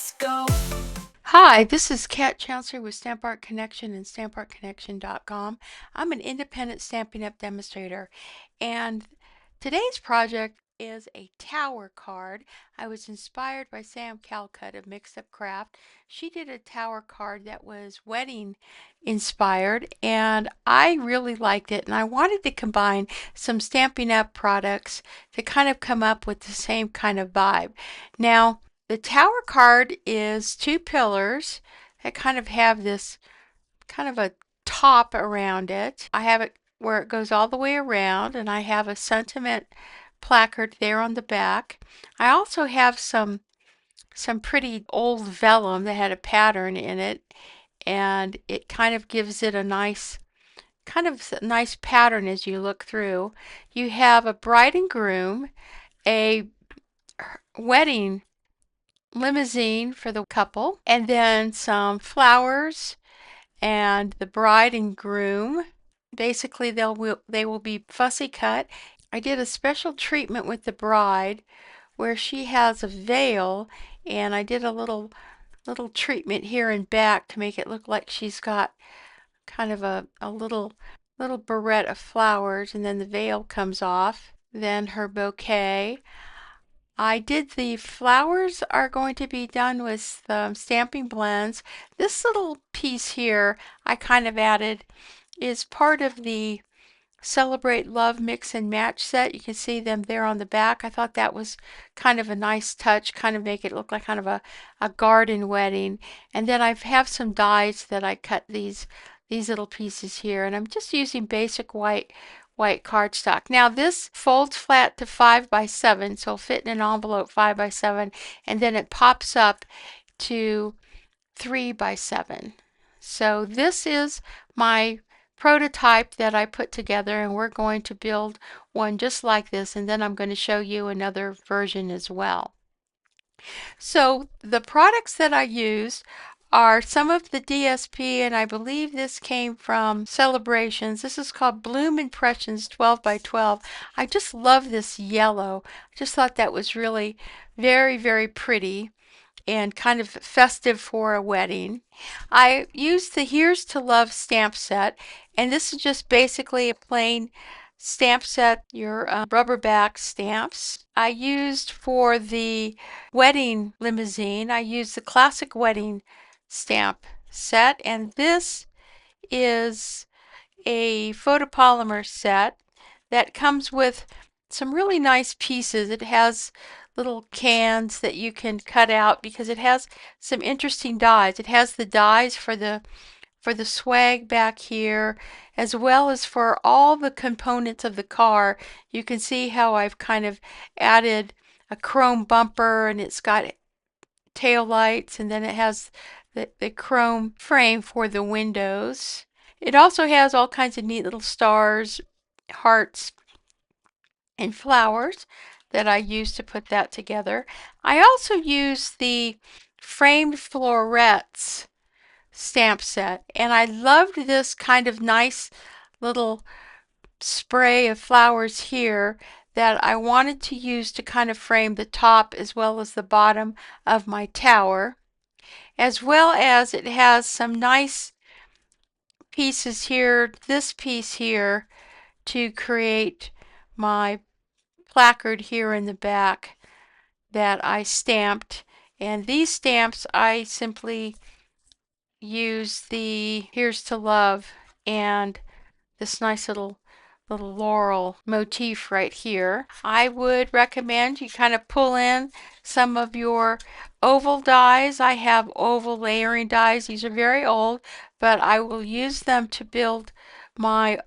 let's go. Hi, this is Kat Chancellor with Stamp Art Connection and StampArtConnection.com. I'm an independent Stampin' Up! Demonstrator, and today's project is a tower card. I was inspired by Sam Calcutt of Mixed Up Craft. She did a tower card that was wedding inspired, and I really liked it, and I wanted to combine some Stampin' Up! Products to kind of come up with the same kind of vibe. Now, the tower card is two pillars that kind of have this kind of a top around it. I have it where it goes all the way around, and I have a sentiment placard there on the back. I also have some pretty old vellum that had a pattern in it, and it kind of gives it a nice pattern as you look through. You have a bride and groom, a wedding limousine for the couple, and then some flowers and the bride and groom. Basically, they will be fussy cut. I did a special treatment with the bride where she has a veil, and I did a little treatment here and back to make it look like she's got kind of a little barrette of flowers, and then the veil comes off. Then her bouquet. I did the flowers are going to be done with stamping blends. This little piece here I kind of added is part of the Celebrate Love Mix and Match set. You can see them there on the back. I thought that was kind of a nice touch, kind of make it look like kind of a garden wedding. And then I have some dies that I cut these little pieces here, and I'm just using basic white cardstock. Now this folds flat to 5 by 7, so it'll fit in an envelope 5 by 7, and then it pops up to 3 by 7. So this is my prototype that I put together, and we're going to build one just like this, and then I'm going to show you another version as well. So the products that I used are some of the DSP, and I believe this came from Celebrations. This is called Bloom Impressions 12 by 12. I just love this yellow. I just thought that was really very pretty and kind of festive for a wedding. I used the Here's to Love stamp set, and this is just basically a plain stamp set, your rubber back stamps. I used for the wedding limousine, I used the classic wedding stamp set, and this is a photopolymer set that comes with some really nice pieces. It has little cans that you can cut out because it has some interesting dies. It has the dies for the swag back here, as well as for all the components of the car. You can see how I've kind of added a chrome bumper, and it's got tail lights, and then it has the chrome frame for the windows. It also has all kinds of neat little stars, hearts, and flowers that I used to put that together. I also used the framed FLORETS stamp set, and I loved this kind of nice little spray of flowers here that I wanted to use to kind of frame the top as well as the bottom of my tower, as well as it has some nice pieces here, this piece here, to create my placard here in the back that I stamped. And these stamps I simply use the Here's to Love and this nice little laurel motif right here. I would recommend you kind of pull in some of your oval dies. I have oval layering dies. These are very old, but I will use them to build my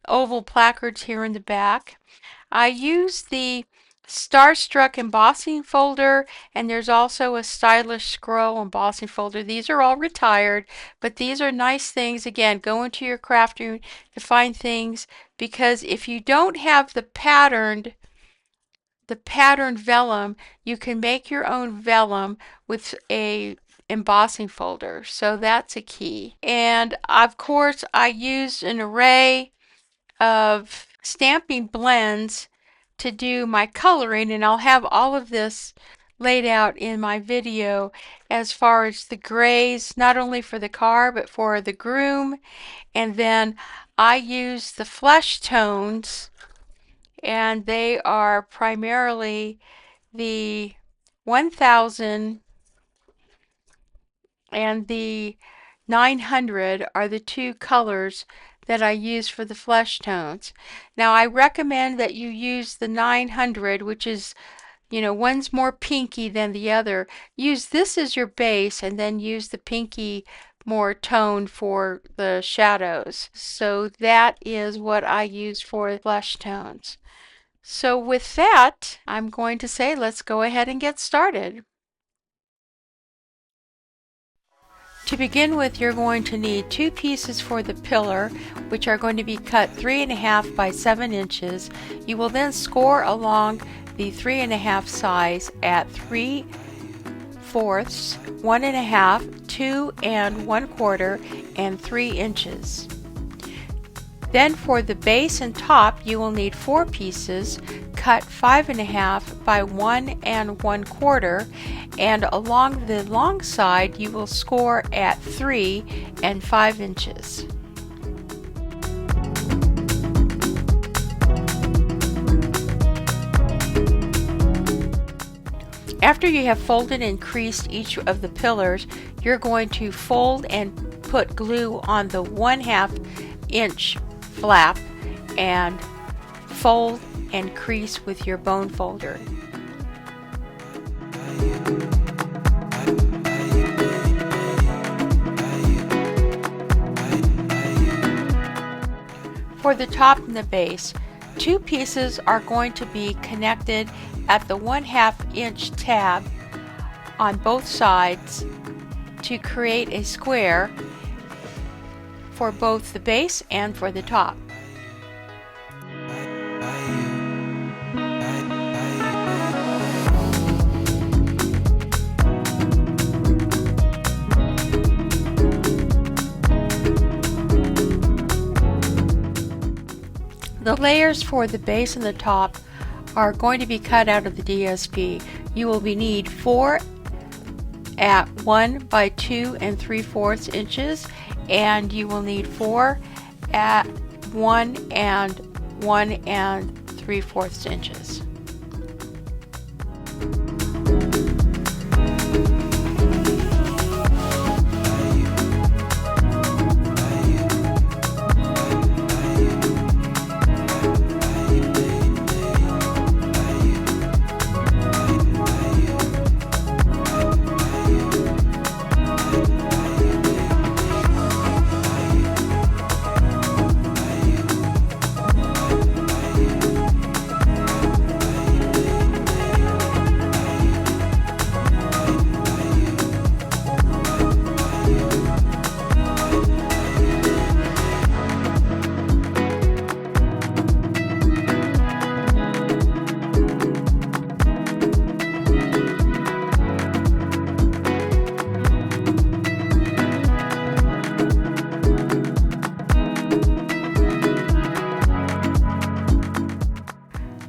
oval placards here in the back. I use the Starstruck embossing folder, and there's also a Stylish Scroll embossing folder. These are all retired, but these are nice things. Again, go into your craft room to find things, because if you don't have the patterned vellum, you can make your own vellum with a embossing folder. So that's a key. And of course, I used an array of stamping blends to do my coloring, and I'll have all of this laid out in my video as far as the grays, not only for the car but for the Groom. And then I use the flesh tones, and they are primarily the 1000 and the 900 are the two colors that I use for the flesh tones. Now I recommend that you use the 900, which is, one's more pinky than the other. Use this as your base and then use the pinky more tone for the shadows. So that is what I use for flesh tones. So with that, I'm going to say let's go ahead and get started. To begin with, you're going to need 2 pieces for the pillar, which are going to be cut 3.5 by 7 inches. You will then score along the 3.5 size at 3/4, 1.5, 2 1/4, and 3 inches. Then for the base and top, you will need 4 pieces, cut 5.5 by 1 1/4, and along the long side you will score at 3 5 inches. After you have folded and creased each of the pillars, you're going to fold and put glue on the 1/2 inch flap and fold and crease with your bone folder. For the top and the base, 2 pieces are going to be connected at the 1/2 inch tab on both sides to create a square for both the base and for the top. The layers for the base and the top are going to be cut out of the DSP. You will need 4 at 1 by 2 3/4 inches, and you will need 4 at 1 3/4 inches.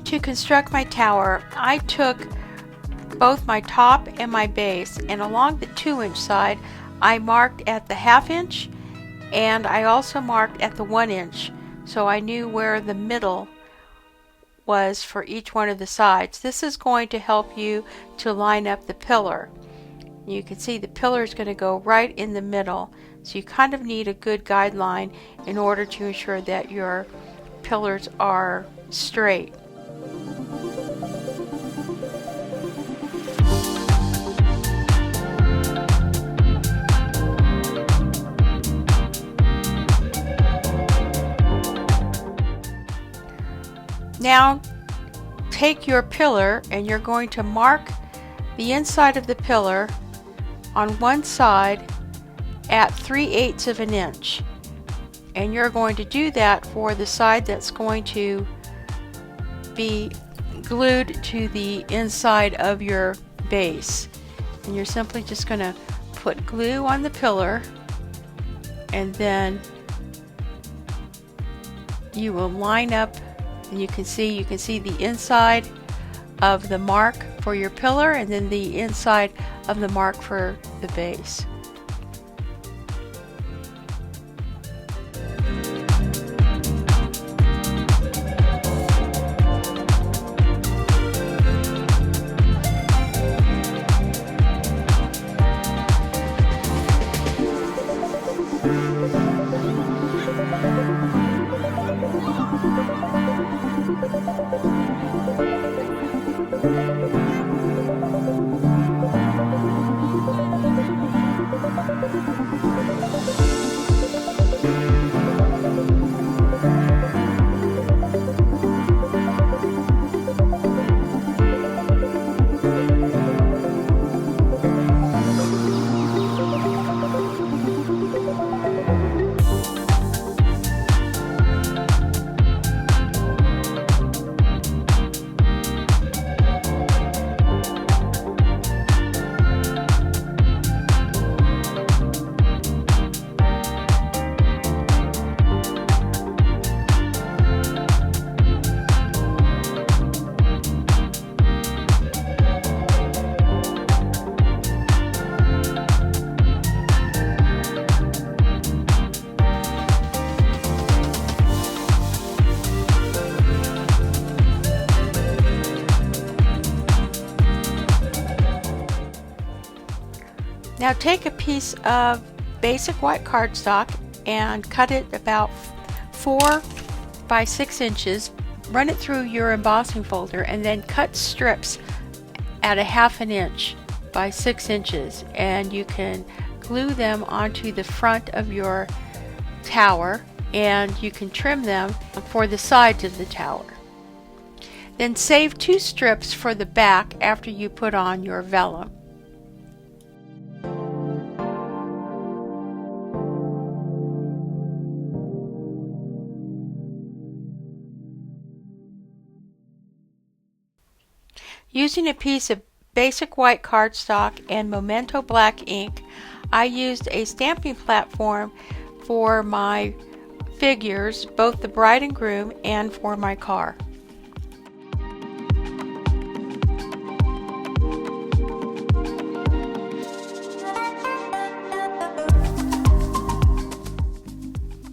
To construct my tower, I took both my top and my base, and along the 2-inch side I marked at the 1/2 inch, and I also marked at the 1 inch, so I knew where the middle was for each one of the sides. This is going to help you to line up the pillar. You can see the pillar is going to go right in the middle, so you kind of need a good guideline in order to ensure that your pillars are straight. Now take your pillar and you're going to mark the inside of the pillar on one side at 3/8 of an inch, and you're going to do that for the side that's going to be glued to the inside of your base. And you're simply just going to put glue on the pillar, and then you will line up, and you can see the inside of the mark for your pillar and then the inside of the mark for the base. Now take a piece of basic white cardstock and cut it about 4 by 6 inches. Run it through your embossing folder and then cut strips at a 1/2 inch by 6 inches, and you can glue them onto the front of your tower, and you can trim them for the sides of the tower. Then save 2 strips for the back after you put on your vellum. Using a piece of basic white cardstock and Memento black ink, I used a stamping platform for my figures, both the bride and groom and for my car.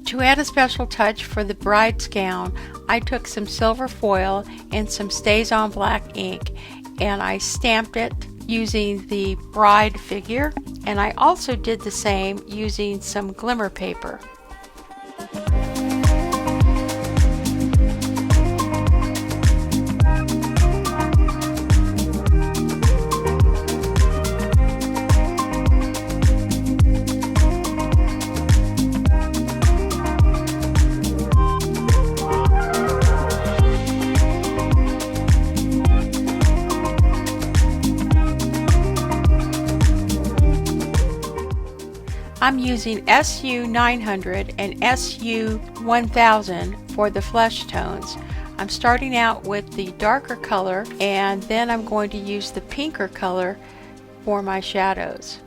To add a special touch for the bride's gown, I took some silver foil and some StazOn black ink, and I stamped it using the bride figure, and I also did the same using some glimmer paper. I'm using SU 900 and SU 1000 for the flesh tones. I'm starting out with the darker color, and then I'm going to use the pinker color for my shadows.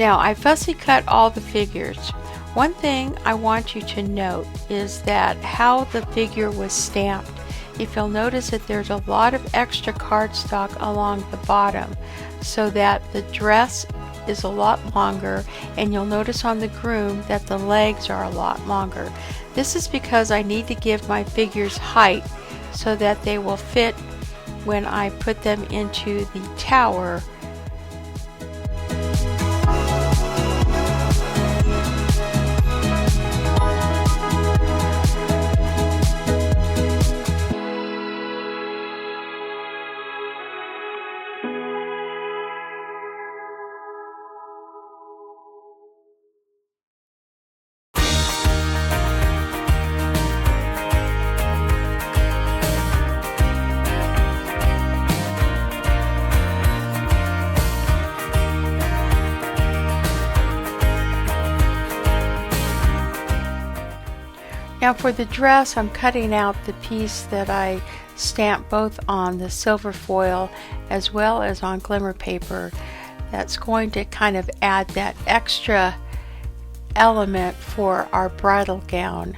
Now I fussy cut all the figures. One thing I want you to note is that how the figure was stamped. If you'll notice that there's a lot of extra cardstock along the bottom so that the dress is a lot longer, and you'll notice on the Groom that the legs are a lot longer. This is because I need to give my figures height so that they will fit when I put them into the tower. Now for the dress, I'm cutting out the piece that I stamped both on the silver foil as well as on glimmer paper. That's going to kind of add that extra element for our bridal gown.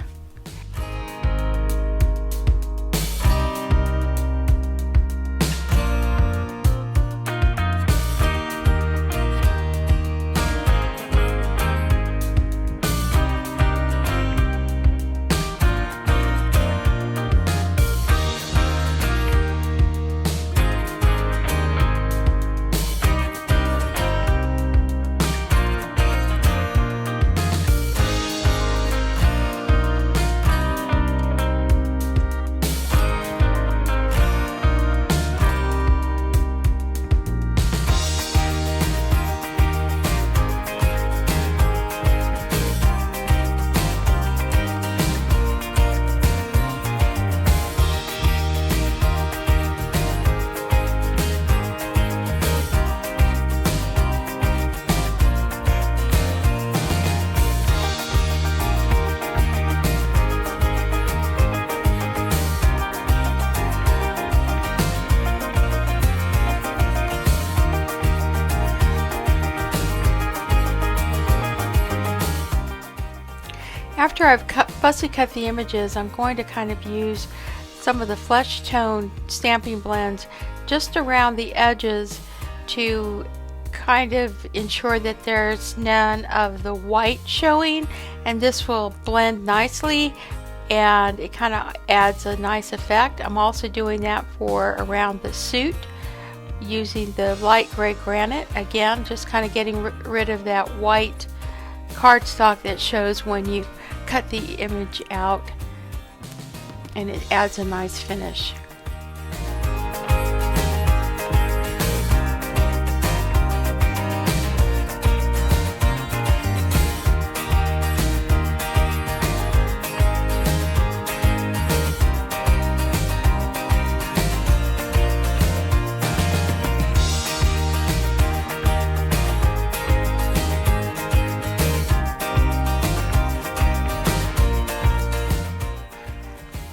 After I've fussy cut the images, I'm going to kind of use some of the flesh tone stamping blends just around the edges to kind of ensure that there's none of the white showing, and this will blend nicely and it kind of adds a nice effect. I'm also doing that for around the suit using the light gray granite. Again, just kind of getting rid of that white cardstock that shows when you cut the image out, and it adds a nice finish.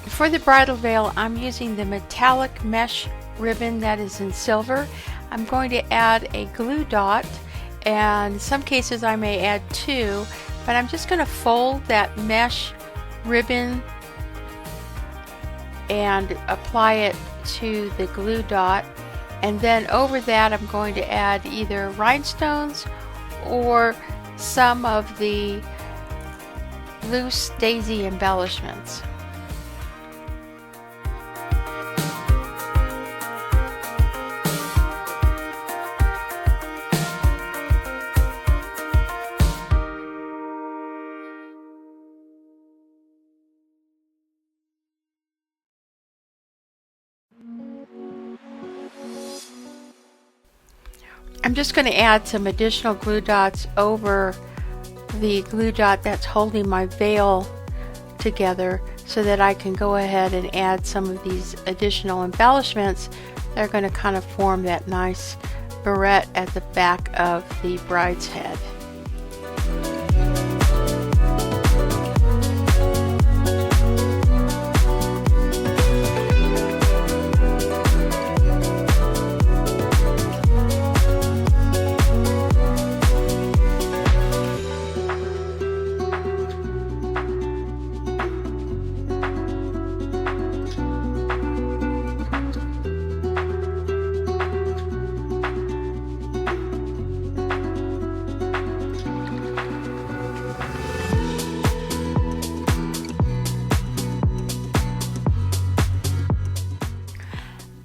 For the bridal veil, I'm using the metallic mesh ribbon that is in silver. I'm going to add a glue dot, and in some cases I may add two, but I'm just going to fold that mesh ribbon and apply it to the glue dot, and then over that I'm going to add either rhinestones or some of the loose daisy embellishments. I'm just going to add some additional glue dots over the glue dot that's holding my veil together so that I can go ahead and add some of these additional embellishments that are going to kind of form that nice barrette at the back of the bride's head.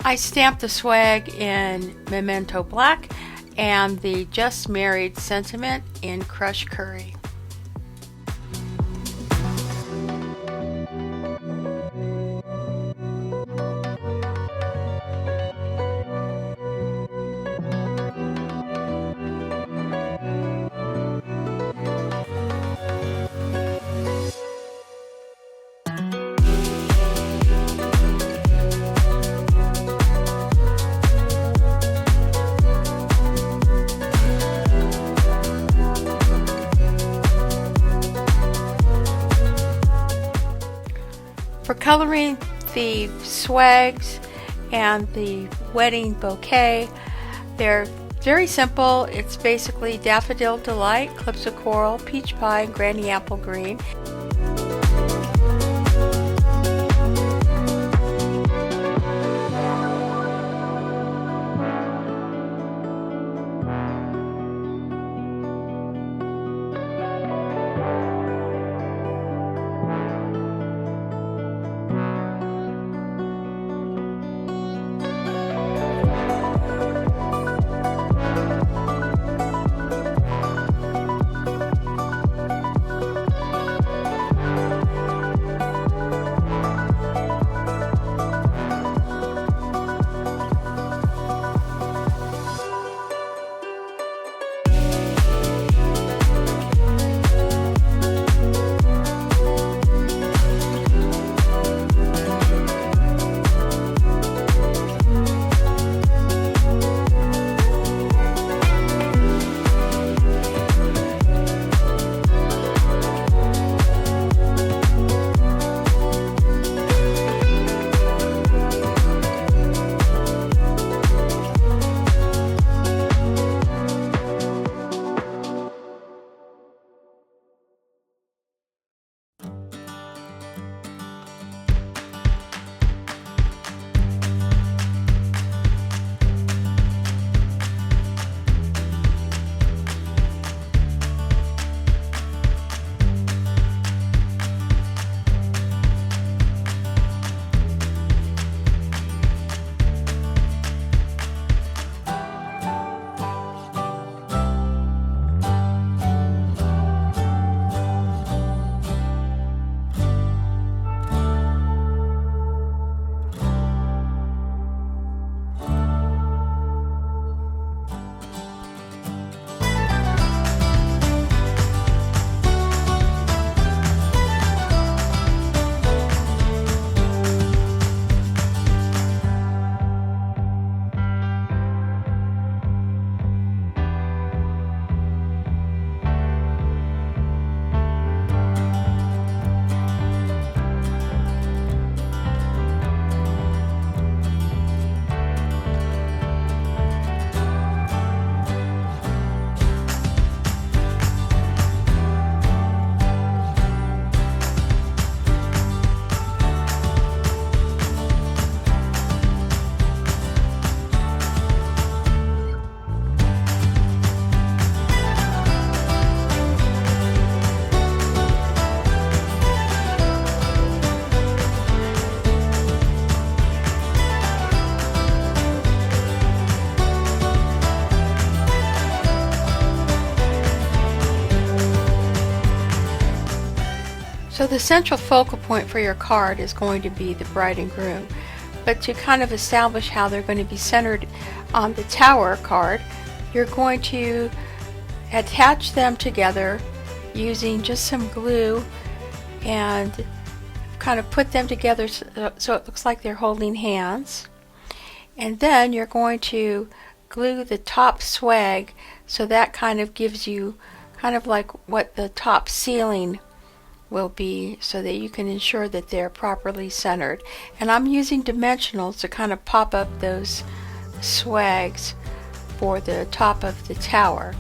I stamped the swag in Memento Black and the Just Married sentiment in Crushed Curry. For coloring the swags and the wedding bouquet, they're very simple. It's basically Daffodil Delight, Clips of Coral, Peach Pie, and Granny Apple Green. So the central focal point for your card is going to be the bride and groom. But to kind of establish how they're going to be centered on the tower card, you're going to attach them together using just some glue and kind of put them together so it looks like they're holding hands. And then you're going to glue the top swag so that kind of gives you kind of like what the top ceiling will be so that you can ensure that they're properly centered. And I'm using dimensionals to kind of pop up those swags for the top of the tower.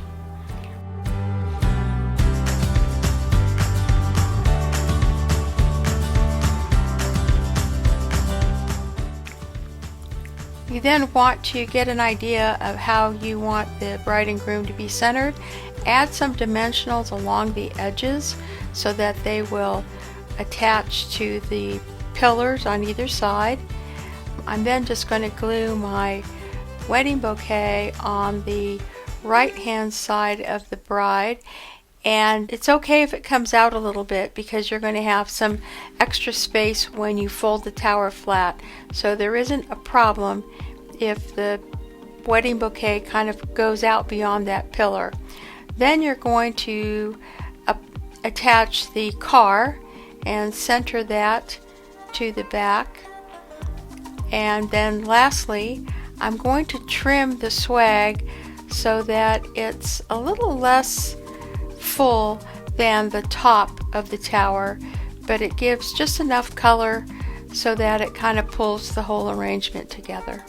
You then want to get an idea of how you want the bride and groom to be centered. Add some dimensionals along the edges so that they will attach to the pillars on either side. I'm then just going to glue my wedding bouquet on the right hand side of the bride, and it's okay if it comes out a little bit because you're going to have some extra space when you fold the tower flat, so there isn't a problem if the wedding bouquet kind of goes out beyond that pillar. Then you're going to attach the car and center that to the back. And then lastly, I'm going to trim the swag so that it's a little less full than the top of the tower, but it gives just enough color so that it kind of pulls the whole arrangement together.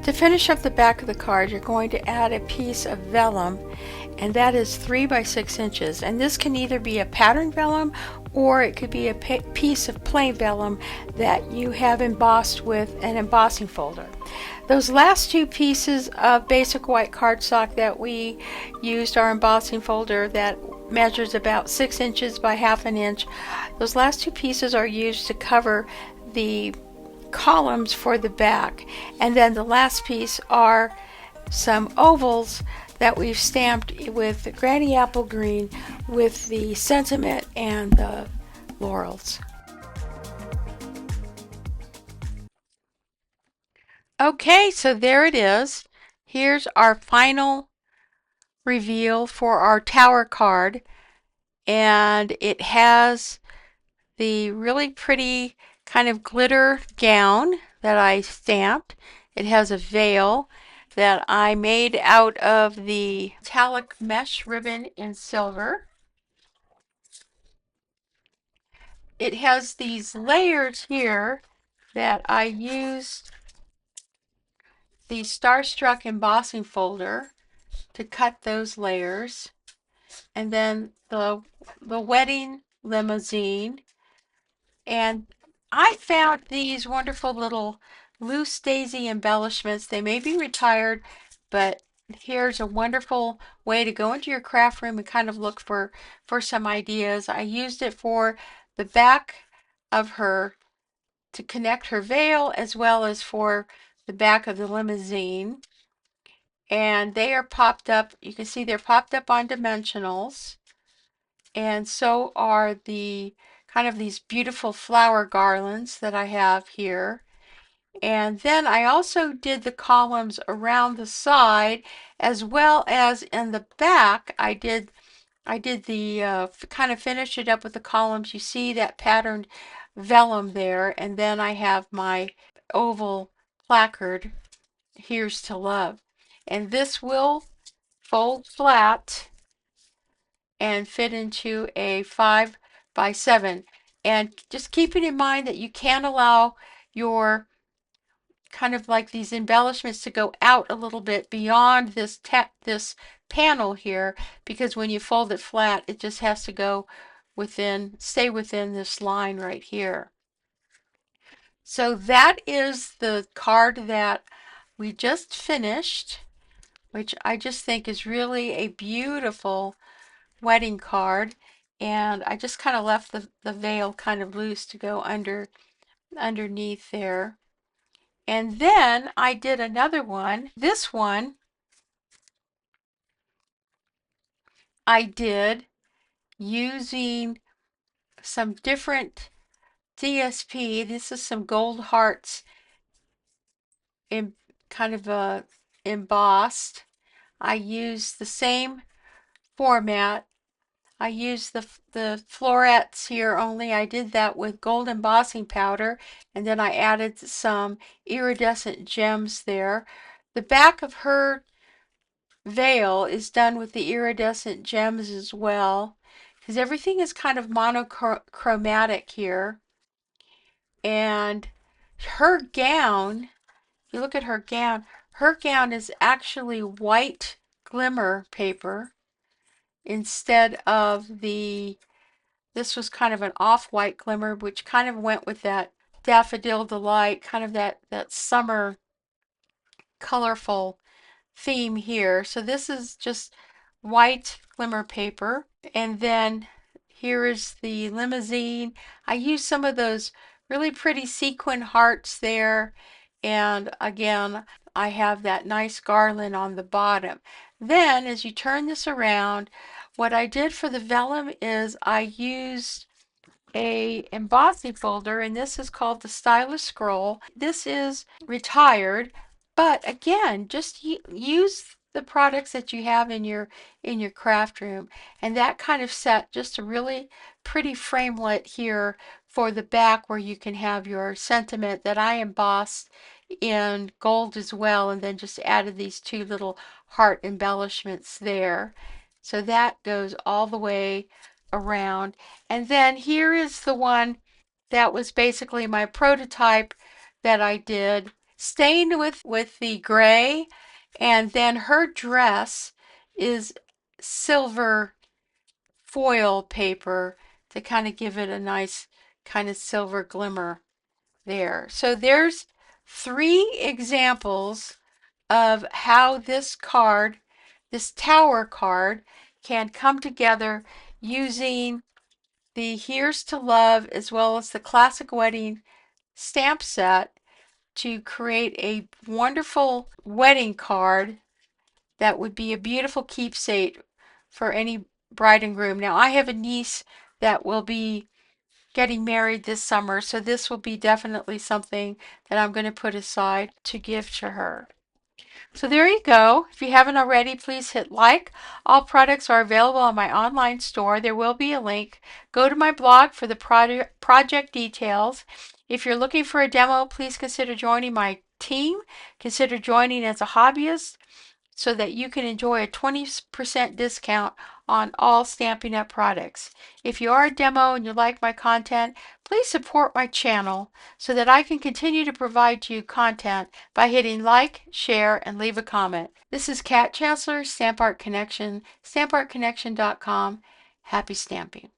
To finish up the back of the card, you're going to add a piece of vellum, and that is 3 by 6 inches. And this can either be a pattern vellum or it could be a piece of plain vellum that you have embossed with an embossing folder. Those last two pieces of basic white cardstock that we used, our embossing folder that measures about 6 inches by ½ inch, those last two pieces are used to cover the columns for the back, and then the last piece are some ovals that we've stamped with granny apple green with the sentiment and the laurels. Okay, so there it is. Here's our final reveal for our tower card, and it has the really pretty kind of glitter gown that I stamped. It has a veil that I made out of the metallic mesh ribbon in silver. It has these layers here that I used the Starstruck embossing folder to cut those layers. And then the wedding limousine. And I found these wonderful little loose daisy embellishments. They may be retired, but here's a wonderful way to go into your craft room and kind of look for some ideas. I used it for the back of her to connect her veil, as well as for the back of the limousine. And they are popped up. You can see they're popped up on dimensionals. And so are the kind of these beautiful flower garlands that I have here. And then I also did the columns around the side, as well as in the back. I did the kind of finish it up with the columns. You see that patterned vellum there, and then I have my oval placard, "Here's to Love," and this will fold flat and fit into a 5 by 7. And just keeping in mind that you can allow your kind of like these embellishments to go out a little bit beyond this panel here, because when you fold it flat, it just has to go stay within this line right here. So that is the card that we just finished, which I just think is really a beautiful wedding card. And I just kind of left the veil kind of loose to go underneath there. And then I did another one. This one I did using some different DSP. This is some gold hearts em kind of embossed. I used the same format. I used the florets here, only I did that with gold embossing powder, and then I added some iridescent gems there. The back of her veil is done with the iridescent gems as well, because everything is kind of monochromatic here. And her gown, if you look at her gown is actually white glimmer paper instead of this was kind of an off-white glimmer, which kind of went with that Daffodil Delight, kind of that summer colorful theme here. So this is just white glimmer paper. And then here is the limousine. I used some of those really pretty sequin hearts there. And again, I have that nice garland on the bottom. Then as you turn this around, what I did for the vellum is I used a embossing folder, and this is called the Stylus Scroll. This is retired, but again, just use the products that you have in your craft room, and that kind of set just a really pretty framelit here for the back where you can have your sentiment that I embossed in gold as well, and then just added these two little heart embellishments there. So that goes all the way around. And then here is the one that was basically my prototype that I did, stained with the gray, and then her dress is silver foil paper to kind of give it a nice kind of silver glimmer there. So there's 3 examples of how this card, this tower card, can come together using the Here's to Love as well as the Classic Wedding stamp set to create a wonderful wedding card that would be a beautiful keepsake for any bride and groom. Now, I have a niece that will be getting married this summer, so this will be definitely something that I'm going to put aside to give to her. So there you go. If you haven't already, please hit like. All products are available on my online store. There will be a link. Go to my blog for the project details. If you're looking for a demo, please consider joining my team. Consider joining as a hobbyist so that you can enjoy a 20% discount on all Stampin' Up! Products. If you are a demo and you like my content, please support my channel so that I can continue to provide you content by hitting like, share, and leave a comment. This is Kat Chancellor, Stamp Art Connection, stampartconnection.com. Happy stamping.